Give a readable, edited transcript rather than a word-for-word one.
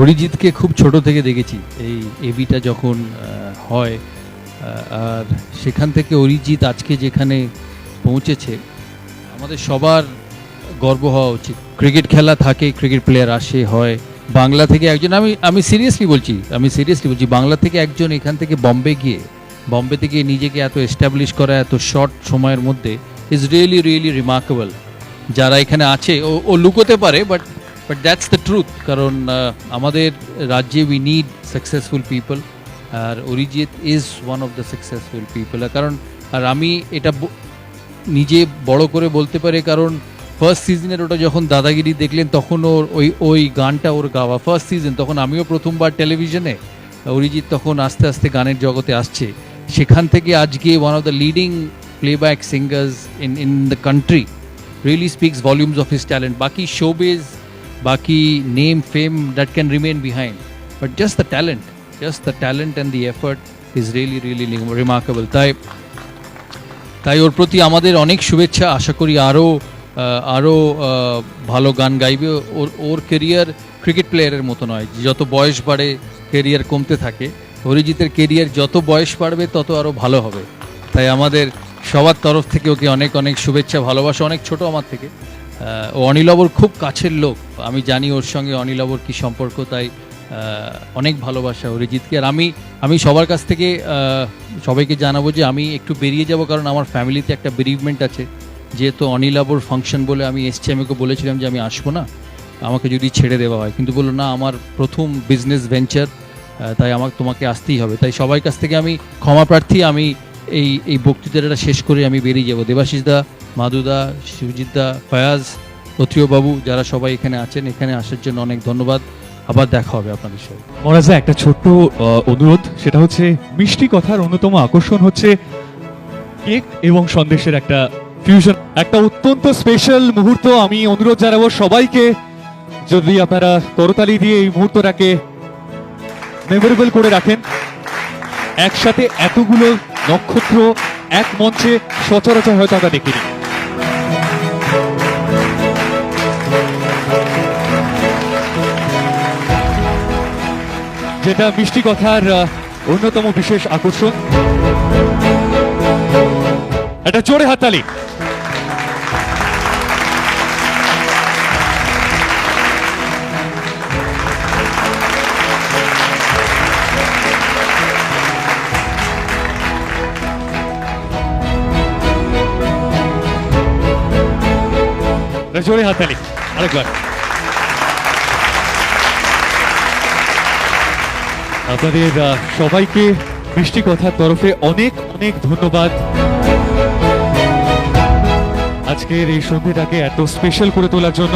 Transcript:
অরিজিৎকে খুব ছোট থেকে দেখেছি এই এবিটা যখন হয়, আর সেখান থেকে অরিজিৎ আজকে যেখানে পৌঁছেছে আমাদের সবার গর্ব হওয়া উচিত। ক্রিকেট খেলা থাকে, ক্রিকেট প্লেয়ার আসে হয়, বাংলা থেকে একজন, আমি সিরিয়াসলি বলছি বাংলা থেকে একজন এখান থেকে বম্বে থেকে নিজেকে এত এস্টাবলিশ করা এত শর্ট সময়ের মধ্যে ইজ রিয়েলি রিয়েলি রিমার্কেবল। যারা এখানে আছে ও লুকোতে পারে, বাট দ্যাটস দ্য ট্রুথ। কারণ আমাদের রাজ্যে উই নিড সাকসেসফুল পিপল, আর Arijit is one of the successful people. কারণ আর আমি এটা নিজে বড় করে বলতে পারি, কারণ ফার্স্ট সিজনের ওটা যখন দাদাগিরি দেখলেন তখন ওর ওই গানটা ওর গাওয়া ফার্স্ট সিজন, তখন আমিও প্রথমবার টেলিভিশনে, অরিজিৎ তখন আস্তে আস্তে গানের জগতে আসছে। সেখান থেকে আজকে one of the leading playback singers in the country, really speaks volumes of his talent. বাকি শোবিজ, বাকি name fame that can remain behind, but just the talent and the effort is really really remarkable. তাই ওর প্রতি আমাদের অনেক শুভেচ্ছা। আশা করি আরও ভালো গান গাইবে। ওর কেরিয়ার ক্রিকেট প্লেয়ারের মতো নয়, যত বয়স বাড়ে কেরিয়ার কমতে থাকে। অরিজিতের কেরিয়ার যত বয়স বাড়বে তত আরও ভালো হবে। তাই আমাদের সবার তরফ থেকে ওকে অনেক অনেক শুভেচ্ছা, ভালোবাসা। অনেক ছোট আমার থেকে, ও অনিলবর খুব কাছের লোক, আমি জানি ওর সঙ্গে অনিলবর কী সম্পর্ক। তাই অনেক ভালোবাসা অরিজিৎকে। আর আমি সবার কাছ থেকে সবাইকে জানাবো যে আমি একটু বেরিয়ে যাব, কারণ আমার ফ্যামিলিতে একটা বেরিভমেন্ট আছে। যেহেতু অনিলাবর ফাংশন বলে আমি এসছি, আমি ওকে বলেছিলাম যে আমি আসবো না, আমাকে যদি ছেড়ে দেওয়া হয়, কিন্তু বললো না, আমার প্রথম বিজনেস ভেঞ্চার, তাই তোমাকে আসতেই হবে। তাই সবার কাছ থেকে আমি ক্ষমা প্রার্থী। আমি এই বক্তৃতাটা শেষ করে আমি বেরিয়ে যাব। দেবাশিস দা, মাধুদা, শিবজিৎ দা, ফয়াজ, অত্রিয়বাবু, যারা সবাই এখানে আছেন, এখানে আসার জন্য অনেক ধন্যবাদ। আবার দেখা হবে আপনাদের সাথে। মহারাজা, একটা ছোট্ট অনুরোধ, সেটা হচ্ছে মিষ্টি কথার অন্যতম আকর্ষণ হচ্ছে কেক এবং সন্দেশের একটা ফিউশন, একটা অত্যন্ত স্পেশাল মুহূর্ত। আমি অনুরোধ জানাবো সবাইকে, যদি আপনারা করতালি দিয়ে এই মুহূর্তটাকে মেমোরেবল করে রাখেন। একসাথে এতগুলো নক্ষত্র এক মঞ্চে সচরাচর হয়তো আমরা দেখিনি। যেটা মিষ্টি কথার অন্যতম বিশেষ আকর্ষণ। একটা জোরে হাততালি। জোরে হাততালি আরেকবার। আপনাদের সবাইকে মিষ্টি কথার তরফে অনেক অনেক ধন্যবাদ। আজকের এই সন্ধ্যাটাকে এত স্পেশাল করে তোলার জন্য।